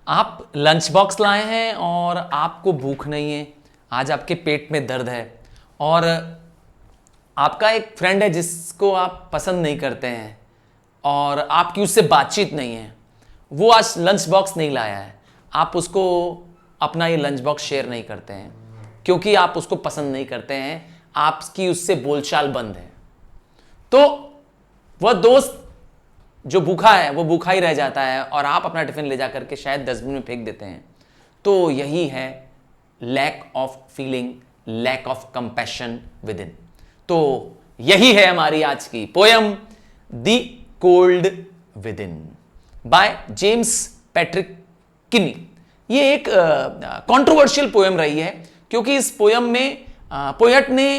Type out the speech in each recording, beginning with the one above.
आप lunch box लाए हैं और आपको भूख नहीं है, आज आपके पेट में दर्द है और आपका एक फ्रेंड है जिसको आप पसंद नहीं करते हैं और आपकी उससे बातचीत नहीं है, वो आज लंच बॉक्स नहीं लाया है, आप उसको अपना ये लंच बॉक्स शेयर नहीं करते हैं क्योंकि आप उसको पसंद नहीं करते हैं, आपकी उससे बोलचाल बंद है। तो वह दोस्त जो भूखा है वो भूखा ही रह जाता है और आप अपना टिफिन ले जाकर के शायद डस्टबिन में फेंक देते हैं। तो यही है lack of feeling, lack of compassion within. तो यही है हमारी आज की poem the cold within by James Patrick Kinney. ये एक कंट्रोवर्शियल पोयम रही है क्योंकि इस पोयम में पोएट ने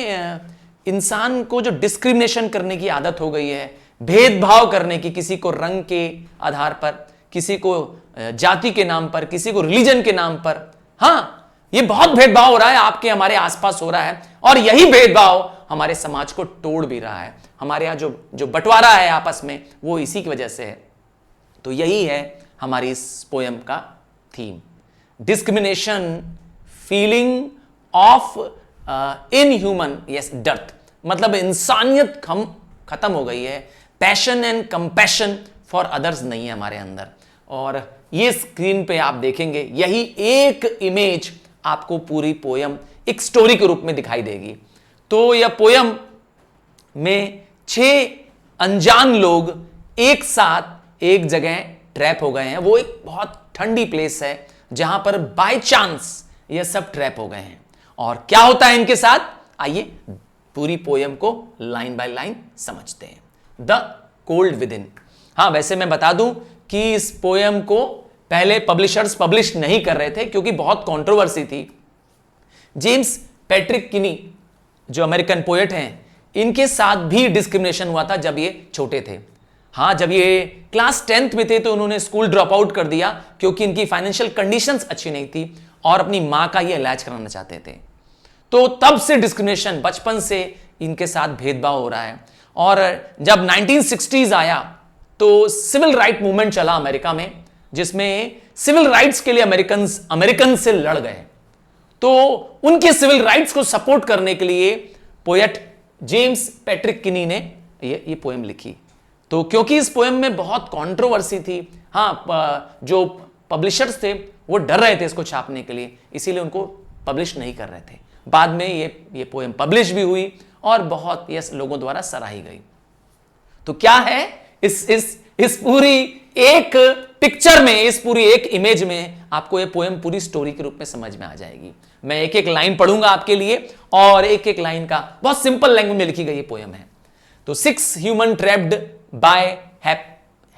इंसान को जो डिस्क्रिमिनेशन करने की आदत हो गई है, भेदभाव करने की, किसी को रंग के आधार पर, किसी को जाति के नाम पर, किसी को रिलीजन के नाम पर, हाँ ये बहुत भेदभाव हो रहा है, आपके हमारे आसपास हो रहा है और यही भेदभाव हमारे समाज को तोड़ भी रहा है। हमारे यहां जो बंटवारा है आपस में वो इसी की वजह से है। तो यही है हमारी इस पोयम का theme, discrimination, feeling of inhuman yes dearth, मतलब इंसानियत खत्म हो गई है, passion and compassion for others नहीं है हमारे अंदर। और ये स्क्रीन पे आप देखेंगे यही एक इमेज आपको पूरी पोयम एक स्टोरी के रूप में दिखाई देगी। तो यह पोयम में 6 अनजान लोग एक साथ एक जगह ट्रैप हो गए हैं। वो एक बहुत ठंडी प्लेस है जहां पर बाय चांस ये सब ट्रैप हो गए हैं और क्या होता है इनके साथ, आइए पूरी पोयम को लाइन बाय लाइन समझते हैं। The cold with in. हाँ, वैसे मैं बता दूं कि इस पोयम को पहले पब्लिशर्स पब्लिश नहीं कर रहे थे क्योंकि बहुत कंट्रोवर्सी थी। जेम्स पैट्रिक किनी जो अमेरिकन पोएट हैं, इनके साथ भी डिस्क्रिमिनेशन हुआ था जब ये छोटे थे। हाँ, जब ये क्लास 10th में थे तो उन्होंने स्कूल ड्रॉप आउट कर दिया क्योंकि इनकी फाइनेंशियल कंडीशंस अच्छी नहीं थी और अपनी मां का ये इलाज कराना चाहते थे। तो तब से डिस्क्रिमिनेशन, बचपन से इनके साथ भेदभाव हो रहा है। और जब 1960s आया तो सिविल राइट मूवमेंट चला अमेरिका में, जिसमें सिविल राइट्स के लिए अमेरिकन से लड़ गए। तो उनके सिविल राइट्स को सपोर्ट करने के लिए पोएट जेम्स पैट्रिक किनी ने ये पोएम लिखी। तो क्योंकि इस पोएम में बहुत कंट्रोवर्सी थी, हाँ, जो पब्लिशर्स थे वो डर रहे थे इसको छापने के लिए, इसीलिए उनको पब्लिश नहीं कर रहे थे। बाद में ये पोएम पब्लिश भी हुई और बहुत लोगों द्वारा सराही गई। तो क्या है इस पूरी एक पिक्चर में, इस पूरी एक इमेज में आपको ये पोएम पूरी स्टोरी के रूप में समझ में आ जाएगी। मैं एक एक लाइन पढ़ूंगा आपके लिए और एक एक लाइन का बहुत सिंपल लैंग्वेज में लिखी गई ये पोएम है। तो 6 human trapped by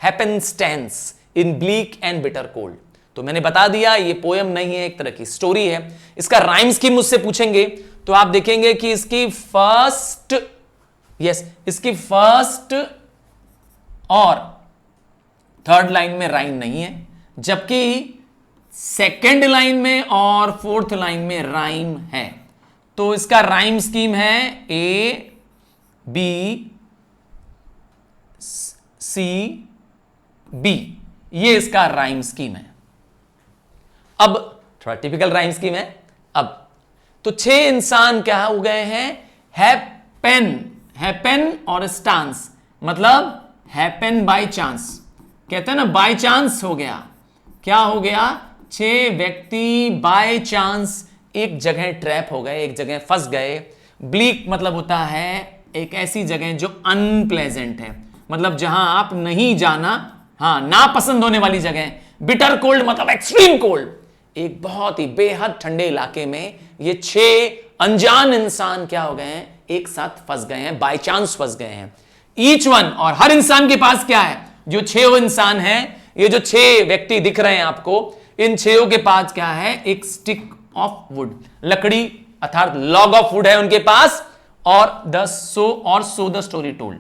happenstance in bleak and bitter cold. तो मैंने बता दिया ये पोएम नहीं है, एक तरह की स्टोरी है। इसका राइम स्कीम मुझसे पूछेंगे तो आप देखेंगे कि इसकी फर्स्ट और थर्ड लाइन में राइम नहीं है, जबकि सेकेंड लाइन में और फोर्थ लाइन में राइम है। तो इसका राइम स्कीम है A B C B, ये इसका राइम स्कीम है। अब थोड़ा टिपिकल राइम स्कीम है। अब तो 6 इंसान क्या हो गए हैं, हैपन और स्टांस, मतलब हैपन बाय चांस, कहते हैं ना बाय चांस हो गया। क्या हो गया, 6 व्यक्ति बाय चांस एक जगह ट्रैप हो गए, एक जगह फंस गए। ब्लीक मतलब होता है एक ऐसी जगह जो अनप्लेजेंट है, मतलब जहां आप नहीं जाना, हाँ, ना पसंद होने वाली जगह। बिटर कोल्ड मतलब एक्सट्रीम कोल्ड, एक बहुत ही बेहद ठंडे इलाके में ये 6 अनजान इंसान क्या हो गए हैं, एक साथ फंस गए हैं, बाय चांस फंस गए हैं। ईच वन, और हर इंसान के पास क्या है, जो 6 इंसान हैं, ये जो 6 व्यक्ति दिख रहे हैं आपको, इन 6 के पास क्या है, एक स्टिक ऑफ वुड, लकड़ी अर्थात लॉग ऑफ वुड है उनके पास, और सो द स्टोरी टोल्ड।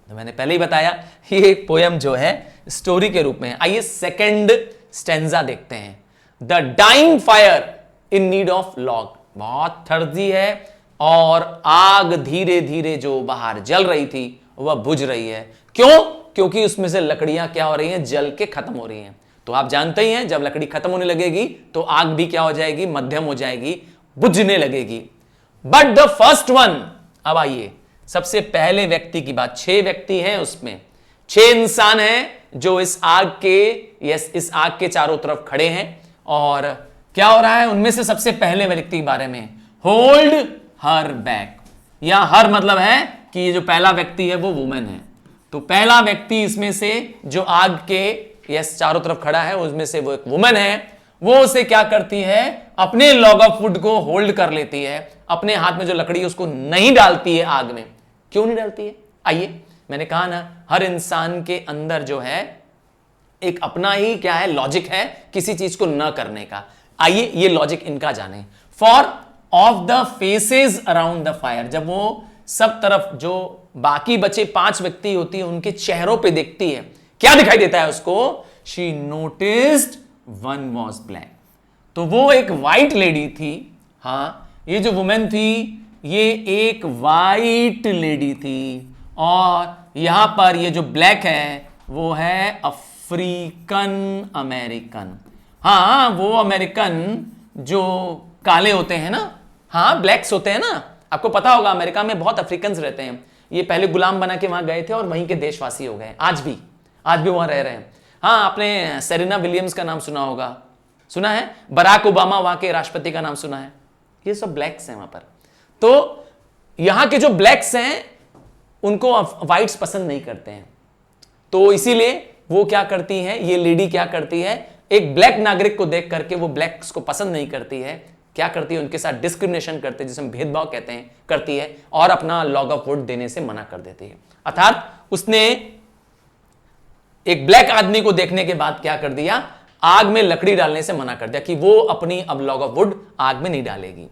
तो मैंने पहले ही बताया ये पोयम जो है स्टोरी के रूप में है। आइए सेकंड स्टेंजा देखते हैं। The dying fire in need of log, बहुत ठंडी है और आग धीरे धीरे जो बाहर जल रही थी वह बुझ रही है। क्यों? क्योंकि उसमें से लकड़ियां क्या हो रही हैं, जल के खत्म हो रही हैं। तो आप जानते ही हैं जब लकड़ी खत्म होने लगेगी तो आग भी क्या हो जाएगी, मध्यम हो जाएगी, बुझने लगेगी। बट द फर्स्ट वन, अब आइए सबसे पहले व्यक्ति की बात। 6 व्यक्ति हैं, उसमें 6 इंसान हैं जो इस आग के चारों तरफ खड़े हैं। और क्या हो रहा है, उनमें से सबसे पहले व्यक्ति के बारे में, होल्ड हर बैक। या हर मतलब है कि ये जो पहला व्यक्ति है वो वुमेन है। तो पहला व्यक्ति इसमें से जो आग के चारों तरफ खड़ा है उसमें से वो एक वुमेन है। वो उसे क्या करती है, अपने लॉग ऑफ वुड को होल्ड कर लेती है, अपने हाथ में जो लकड़ी है उसको नहीं डालती है आग में। क्यों नहीं डालती है? आइए, मैंने कहा ना, हर इंसान के अंदर जो है एक अपना ही क्या है, लॉजिक है किसी चीज को न करने का। आइए ये लॉजिक इनका जाने। For of the faces around the fire, जब वो सब तरफ जो बाकी बचे 5 व्यक्ति होती है उनके चेहरों पे देखती है, क्या दिखाई देता है उसको? She noticed one was black. तो वो एक वाइट लेडी थी। हां, ये जो वुमेन थी ये एक वाइट लेडी थी। और यहां पर ये जो ब्लैक है वो है अफ्रीकन अमेरिकन। हाँ, वो अमेरिकन जो काले होते हैं ना, हाँ ब्लैक्स होते हैं ना। आपको पता होगा अमेरिका में बहुत अफ्रीकन रहते हैं। ये पहले गुलाम बना के वहां गए थे और वहीं के देशवासी हो गए। आज भी वहां रह रहे हैं। हाँ, आपने सेरेना विलियम्स का नाम सुना होगा, सुना है? बराक ओबामा वहां के राष्ट्रपति का नाम सुना है? ये सब ब्लैक्स हैं वहां पर। तो यहां के जो ब्लैक्स हैं उनको व्हाइट्स पसंद नहीं करते हैं। तो इसीलिए वो क्या करती है, ये लेडी क्या करती है, एक ब्लैक नागरिक को देख करके वो ब्लैक्स को पसंद नहीं करती है, क्या करती है, उनके साथ डिस्क्रिमिनेशन करती है, जिसे हम भेदभाव कहते हैं, करती है और अपना लॉग ऑफ वुड देने से मना कर देती है। अर्थात उसने एक ब्लैक आदमी को देखने के बाद क्या कर दिया, आग में लकड़ी डालने से मना कर दिया कि वो अपनी अब लॉग ऑफ वुड आग में नहीं डालेगी।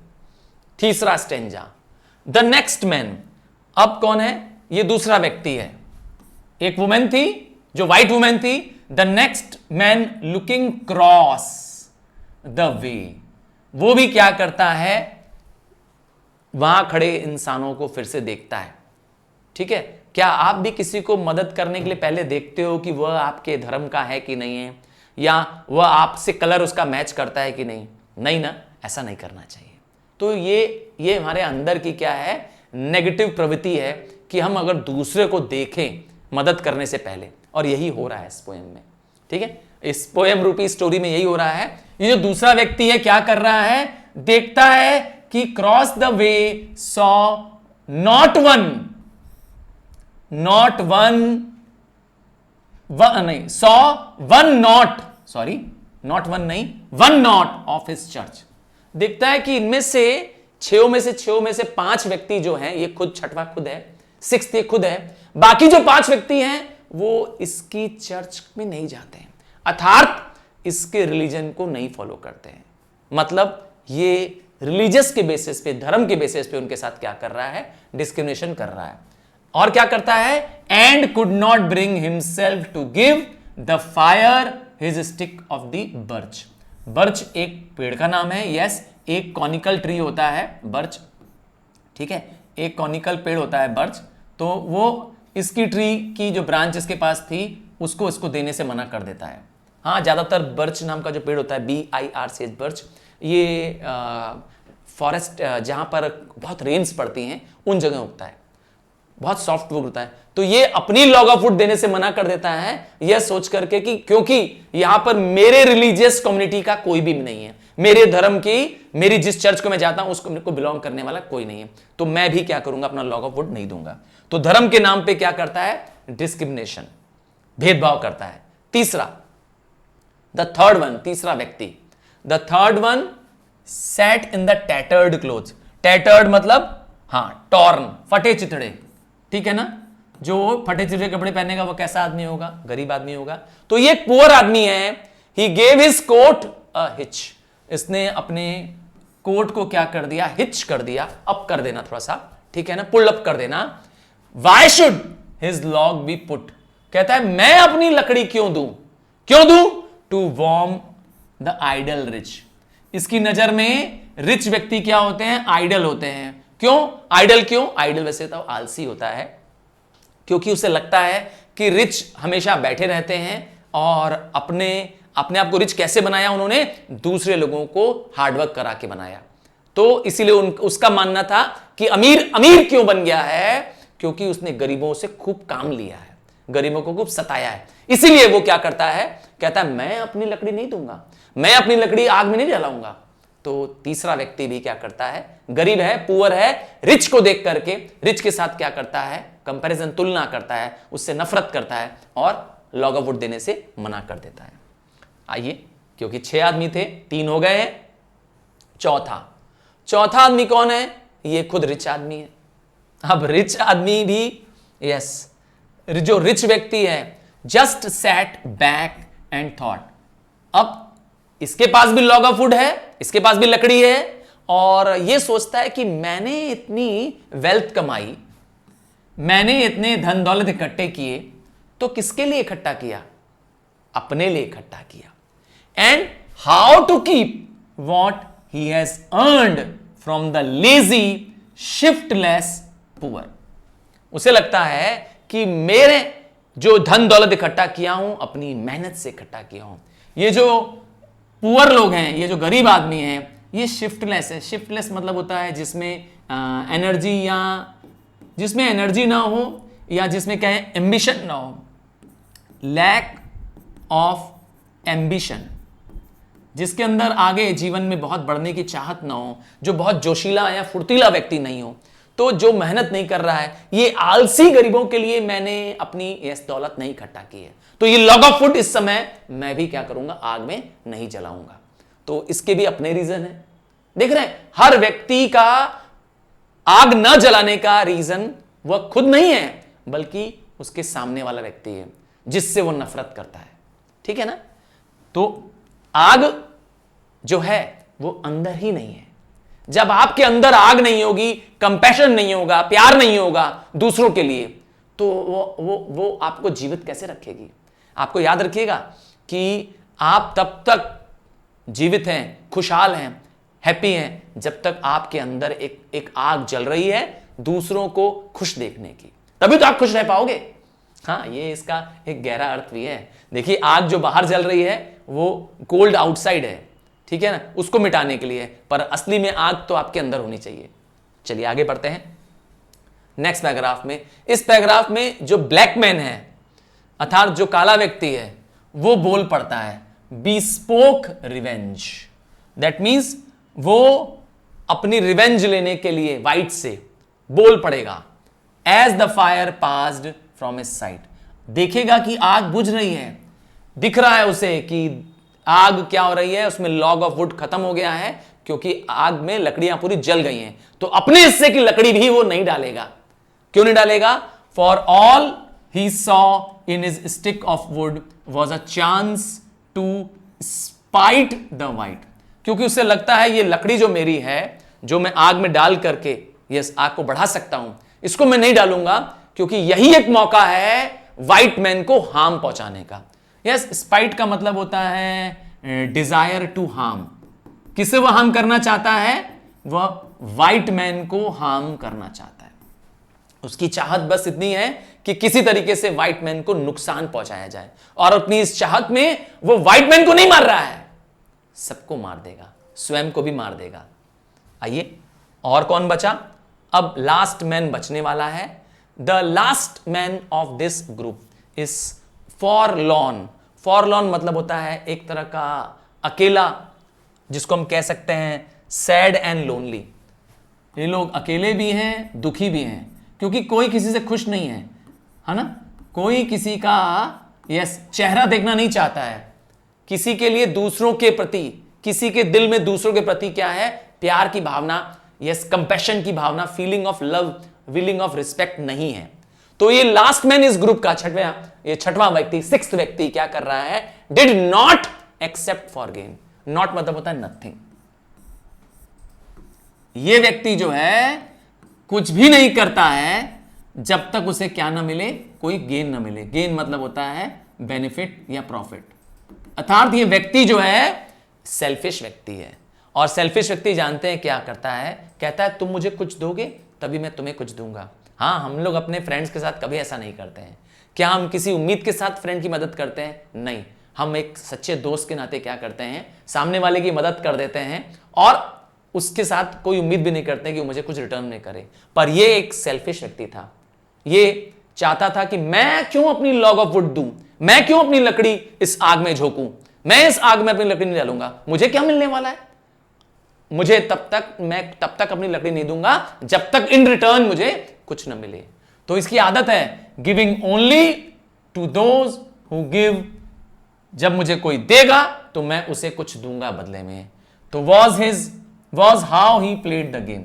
तीसरा स्टेंजा, द नेक्स्ट मैन। अब कौन है? ये दूसरा व्यक्ति है। एक वुमेन थी जो व्हाइट वुमेन थी। The next man looking cross the वे। वो भी क्या करता है, वहां खड़े इंसानों को फिर से देखता है। ठीक है, क्या आप भी किसी को मदद करने के लिए पहले देखते हो कि वह आपके धर्म का है कि नहीं है, या वह आपसे कलर उसका मैच करता है कि नहीं? नहीं ना, ऐसा नहीं करना चाहिए। तो ये हमारे अंदर की क्या है, नेगेटिव प्रवृत्ति है कि हम अगर दूसरे को देखें मदद करने से पहले, और यही हो रहा है इस पोएम में। ठीक है, इस पोएम रूपी स्टोरी में यही हो रहा है। ये जो दूसरा व्यक्ति है क्या कर रहा है, देखता है कि cross the way saw not one नहीं, saw one not, sorry not one नहीं, one not of his church. देखता है कि इनमें से 6 में से 5 व्यक्ति जो हैं, ये खुद छठवां खुद है, 6th ये खुद है, बाकी जो 5 व्यक्ति हैं वो इसकी चर्च में नहीं जाते हैं, अर्थात इसके रिलीजन को नहीं फॉलो करते हैं। मतलब ये रिलीजियस के बेसिस पे, धर्म के बेसिस पे उनके साथ क्या कर रहा है, डिस्क्रिमिनेशन कर रहा है। और क्या करता है, and could not bring himself to give the fire his stick of the birch. Birch एक पेड़ का नाम है। यस, एक कॉनिकल ट्री होता है बर्च। ठीक है, एक कॉनिकल पेड़ होता है बर्च। तो वो इसकी ट्री की जो ब्रांच इसके पास थी उसको इसको देने से मना कर देता है। हाँ, ज्यादातर बर्च नाम का जो पेड़ होता है, BIRCH बर्च, ये फॉरेस्ट जहां पर बहुत रेन्स पड़ती हैं उन जगह उगता है, बहुत सॉफ्ट वुड होता है। तो ये अपनी लॉग ऑफ वुड देने से मना कर देता है, यह सोच करके कि क्योंकि यहां पर मेरे रिलीजियस कम्युनिटी का कोई भी नहीं है, मेरे धर्म की, मेरी जिस चर्च को मैं जाता हूं उसको मेरे को बिलोंग करने वाला कोई नहीं है, तो मैं भी क्या करूंगा, अपना लॉग ऑफ वुड नहीं दूंगा। तो धर्म के नाम पे क्या करता है, डिस्क्रिमिनेशन, भेदभाव करता है। तीसरा, द थर्ड वन, तीसरा व्यक्ति, the third one set in the tattered clothes. Tattered मतलब हां, टॉर्न, फटे चिथड़े। ठीक है ना, जो फटे चिथड़े कपड़े पहनेगा वो कैसा आदमी होगा, गरीब आदमी होगा। तो ये एक पुअर आदमी है। He gave his coat a hitch. इसने अपने कोट को क्या कर दिया, हिच कर दिया, अप कर देना थोड़ा सा, ठीक है ना, पुल अप कर देना। Why should his log be put. कहता है मैं अपनी लकड़ी क्यों दूं, to warm the idle rich. इसकी नजर में रिच व्यक्ति क्या होते हैं, आइडल होते हैं। क्यों आइडल, क्यों आइडल? वैसे तो आलसी होता है, क्योंकि उसे लगता है कि रिच हमेशा बैठे रहते हैं और अपने अपने आप को रिच कैसे बनाया उन्होंने? दूसरे लोगों को हार्डवर्क करा के बनाया। तो इसीलिए उसका मानना था कि अमीर अमीर क्यों बन गया है? क्योंकि उसने गरीबों से खूब काम लिया है, गरीबों को खूब सताया है। इसीलिए वो क्या करता है? कहता है मैं अपनी लकड़ी नहीं दूंगा, मैं अपनी लकड़ी आग में नहीं जलाऊंगा। तो तीसरा व्यक्ति भी क्या करता है? गरीब है, पुअर है, रिच को देख करके रिच के साथ क्या करता है? कंपैरिजन, तुलना करता है, उससे नफरत करता है और लॉग ऑफ वुड देने से मना कर देता है। आइए, क्योंकि 6 आदमी थे, 3 हो गए हैं, चौथा आदमी कौन है? ये खुद रिच आदमी है। अब रिच आदमी भी, यस, जो रिच व्यक्ति है, just set back and thought. अब इसके पास भी लॉग ऑफ वुड है, इसके पास भी लकड़ी है, और यह सोचता है कि मैंने इतनी वेल्थ कमाई, मैंने इतने धन दौलत इकट्ठे किए, तो किसके लिए इकट्ठा किया? अपने लिए इकट्ठा किया। And how to keep what he has earned from the lazy shiftless poor. उसे लगता है कि मेरे जो धन दौलत इकट्ठा किया हूं, अपनी मेहनत से इकट्ठा किया हूं। ये जो पुअर लोग हैं, ये जो गरीब आदमी हैं, ये शिफ्टलेस है। शिफ्टलेस मतलब होता है जिसमें एनर्जी, या जिसमें एनर्जी ना हो, या जिसमें कहें एम्बिशन ना हो, लैक ऑफ एम्बिशन, जिसके अंदर आगे जीवन में बहुत बढ़ने की चाहत ना हो, जो बहुत जोशीला या फुर्तीला व्यक्ति नहीं हो, तो जो मेहनत नहीं कर रहा है, ये आलसी गरीबों के लिए मैंने अपनी यश दौलत नहीं इकट्ठा की है। तो ये लॉग ऑफ वुड इस समय मैं भी क्या करूंगा? आग में नहीं जलाऊंगा। तो इसके भी अपने रीजन है। देख रहे हैं, हर व्यक्ति का आग न जलाने का रीजन वह खुद नहीं है, बल्कि उसके सामने वाला व्यक्ति है जिससे वो नफरत करता है। ठीक है ना? तो आग जो है वो अंदर ही नहीं है। जब आपके अंदर आग नहीं होगी, कंपैशन नहीं होगा, प्यार नहीं होगा दूसरों के लिए, तो वो आपको जीवित कैसे रखेगी? आपको याद रखिएगा कि आप तब तक जीवित हैं, खुशहाल हैं, हैप्पी हैं, जब तक आपके अंदर एक आग जल रही है दूसरों को खुश देखने की। तभी तो आप खुश रह पाओगे। हाँ, ये इसका एक गहरा अर्थ भी है। देखिए, आग जो बाहर जल रही है वो कोल्ड आउटसाइड है, ठीक है ना, उसको मिटाने के लिए, पर असली में आग तो आपके अंदर होनी चाहिए। चलिए आगे बढ़ते हैं नेक्स्ट पैराग्राफ में। इस पैराग्राफ में जो ब्लैक मैन है, अर्थात जो काला व्यक्ति है, वो बोल पड़ता है bespoke रिवेंज। दैट मीन्स वो अपनी रिवेंज लेने के लिए वाइट से बोल पड़ेगा। As the fire passed from his side, देखेगा कि आग बुझ रही है, दिख रहा है उसे कि आग क्या हो रही है, उसमें लॉग ऑफ वुड खत्म हो गया है, क्योंकि आग में लकड़ियां पूरी जल गई हैं। तो अपने हिस्से की लकड़ी भी वो नहीं डालेगा। क्यों नहीं डालेगा? For all he saw in his stick of wood was a chance to spite the white. क्योंकि उसे लगता है ये लकड़ी जो मेरी है, जो मैं आग में डाल करके यस आग को बढ़ा सकता हूं, इसको मैं नहीं डालूंगा, क्योंकि यही एक मौका है व्हाइट मैन को हार्म पहुंचाने का। यस, स्पाइट का मतलब होता है डिजायर टू हार्म। किसे वह हार्म करना चाहता है? वह व्हाइट मैन को हार्म करना चाहता है। उसकी चाहत बस इतनी है कि किसी तरीके से व्हाइट मैन को नुकसान पहुंचाया जाए, और अपनी इस चाहत में वो व्हाइट मैन को नहीं मार रहा है, सबको मार देगा, स्वयं को भी मार देगा। आइए, और कौन बचा? अब लास्ट मैन बचने वाला है। The last man of this group is forlorn. Forlorn मतलब होता है एक तरह का अकेला, जिसको हम कह सकते हैं सैड एंड लोनली। ये लोग अकेले भी हैं, दुखी भी हैं, क्योंकि कोई किसी से खुश नहीं है ना? कोई किसी का यस चेहरा देखना नहीं चाहता है। किसी के लिए दूसरों के प्रति, किसी के दिल में दूसरों के प्रति क्या है? प्यार की भावना, यस कंपैशन की भावना, feeling of love, feeling of respect नहीं है। तो ये लास्ट मैन इस ग्रुप का छठवां व्यक्ति, सिक्स्थ व्यक्ति क्या कर रहा है? Did not except for gain. Not मतलब होता है नथिंग। ये व्यक्ति जो है कुछ भी नहीं करता है जब तक उसे क्या ना मिले, कोई गेन ना मिले। गेन मतलब होता है बेनिफिट या प्रॉफिट। अर्थात ये व्यक्ति जो है सेल्फिश व्यक्ति है, और सेल्फिश व्यक्ति जानते हैं क्या करता है? कहता है तुम मुझे कुछ दोगे तभी मैं तुम्हें कुछ दूंगा। हाँ, हम लोग अपने फ्रेंड्स के साथ कभी ऐसा नहीं करते हैं। क्या हम किसी उम्मीद के साथ फ्रेंड की मदद करते हैं? नहीं, हम एक सच्चे दोस्त के नाते क्या करते हैं, सामने वाले की मदद कर देते हैं और उसके साथ कोई उम्मीद भी नहीं करते कि वो मुझे कुछ रिटर्न में करे। पर ये एक सेल्फिश व्यक्ति था, ये चाहता था कि मैं क्यों अपनी लॉग ऑफ वुड दूं, मैं क्यों अपनी लकड़ी इस आग में झोंकूं, मैं इस आग में अपनी लकड़ी नहीं डालूंगा, मुझे क्या मिलने वाला है, मैं तब तक अपनी लकड़ी नहीं दूंगा जब तक इन रिटर्न मुझे कुछ न मिले। तो इसकी आदत है giving only to those who give, जब मुझे कोई देगा तो मैं उसे कुछ दूंगा बदले में। तो was how he played the game.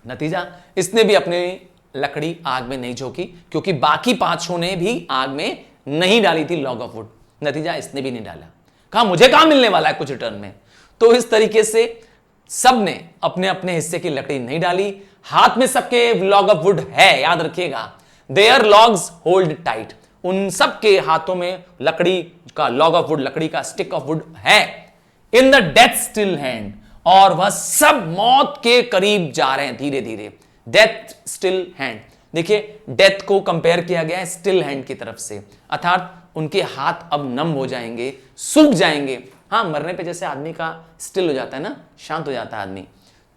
नतीजा, इसने भी अपनी लकड़ी आग में नहीं झोंकी, क्योंकि बाकी पांचों ने भी आग में नहीं डाली थी लॉग ऑफ वुड। नतीजा, इसने भी नहीं डाला, कहा मुझे कहां मिलने वाला है कुछ रिटर्न में। तो इस तरीके से सब ने अपने अपने हिस्से की लकड़ी नहीं डाली। हाथ में सबके लॉग ऑफ वुड है, याद रखिएगा, देयर लॉग्स होल्ड टाइट, उन सब के हाथों में लकड़ी का लॉग ऑफ वुड, लकड़ी का स्टिक ऑफ वुड है। In the death still hand, और वह सब मौत के करीब जा रहे हैं धीरे धीरे। डेथ स्टिल हैंड, देखिए डेथ को कंपेयर किया गया है स्टिल हैंड की तरफ से, अर्थात उनके हाथ अब नम हो जाएंगे, सूख जाएंगे। हाँ, मरने पे जैसे आदमी का स्टिल हो जाता है ना, शांत हो जाता है आदमी।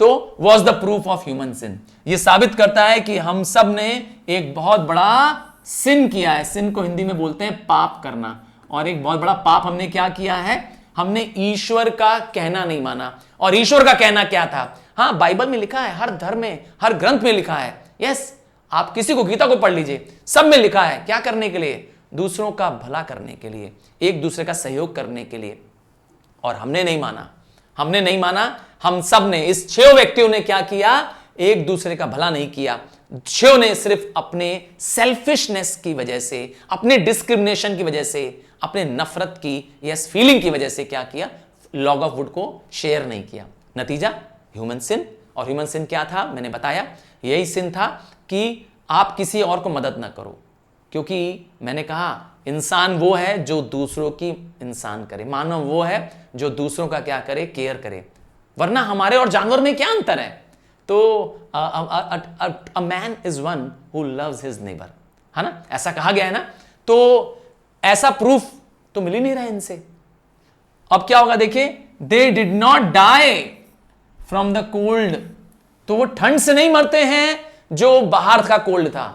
तो was the proof of human sin, ये साबित करता है कि हम सब ने एक बहुत बड़ा सिन किया है। सिन को हिंदी में बोलते हैं पाप करना, और एक बहुत बड़ा पाप हमने क्या किया है, हमने ईश्वर का कहना नहीं माना। और ईश्वर का कहना क्या था? हाँ, बाइबल में लिखा है, हर धर्म में, हर ग्रंथ में लिखा है। यस, आप किसी को गीता को पढ़ लीजिए, सब में लिखा है क्या करने के लिए, दूसरों का भला करने के लिए, एक दूसरे का सहयोग करने के लिए। और हमने नहीं माना, हमने नहीं माना। हम सब ने, इस 6 व्यक्तियों ने क्या किया, एक दूसरे का भला नहीं किया। 6 ने सिर्फ अपने सेल्फिशनेस की वजह से, अपने डिस्क्रिमिनेशन की वजह से, अपने नफरत की यस फीलिंग की वजह से क्या किया, लॉग ऑफ वुड को शेयर नहीं किया। नतीजा ह्यूमन सिन। और ह्यूमन सिन क्या था, मैंने बताया, यही सिन था कि आप किसी और को मदद ना करो, क्योंकि मैंने कहा इंसान वो है जो दूसरों की इंसान करे, मानव वो है जो दूसरों का क्या करे, केयर करे। वरना हमारे और जानवर में क्या अंतर है? तो a man is one who loves his neighbour, है ना, ऐसा कहा गया है ना। तो ऐसा प्रूफ तो मिल ही नहीं रहा है इनसे। अब क्या होगा देखिए, they did not die from the cold, तो वो ठंड से नहीं मरते हैं जो बाहर का कोल्ड था,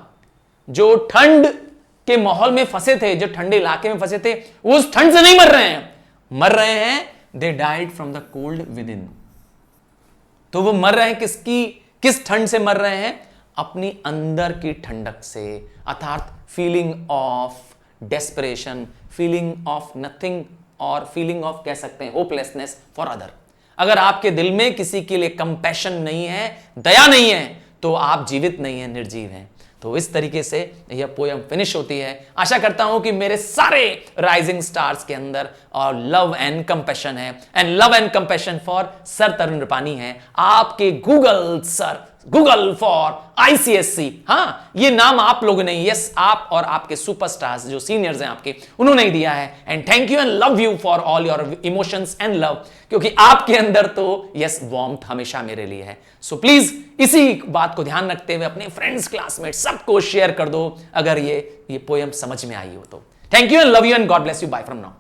जो ठंड के माहौल में फंसे थे, जो ठंडे इलाके में फंसे थे, वो उस ठंड से नहीं मर रहे हैं, मर रहे हैं they died from the cold within. तो वो मर रहे हैं किस ठंड से मर रहे हैं? अपनी अंदर की ठंडक से, अर्थात feeling of desperation, feeling of nothing, और फीलिंग ऑफ कह सकते हैं होपलेसनेस फॉर अदर। अगर आपके दिल में किसी के लिए कंपैशन नहीं है, दया नहीं है, तो आप जीवित नहीं है, निर्जीव हैं। तो इस तरीके से यह पोयम फिनिश होती है। आशा करता हूं कि मेरे सारे राइजिंग स्टार्स के अंदर और लव एंड कंपैशन है, and love and compassion for sir Tarun Ripani है। आपके Google sir, Google for ICSC, हाँ, ये नाम आप लोगों ने, यस, आप और आपके सुपरस्टार्स जो सीनियर्स हैं आपके, उन्होंने ही दिया है। And thank you and love you for all your emotions and love, क्योंकि आपके अंदर तो यस वार्मथ हमेशा मेरे लिए है। सो प्लीज इसी बात को ध्यान रखते हुए अपने फ्रेंड्स, क्लासमेट सबको शेयर कर दो अगर ये पोयम समझ में आई हो तो। Thank you and love you and God bless you, bye from now.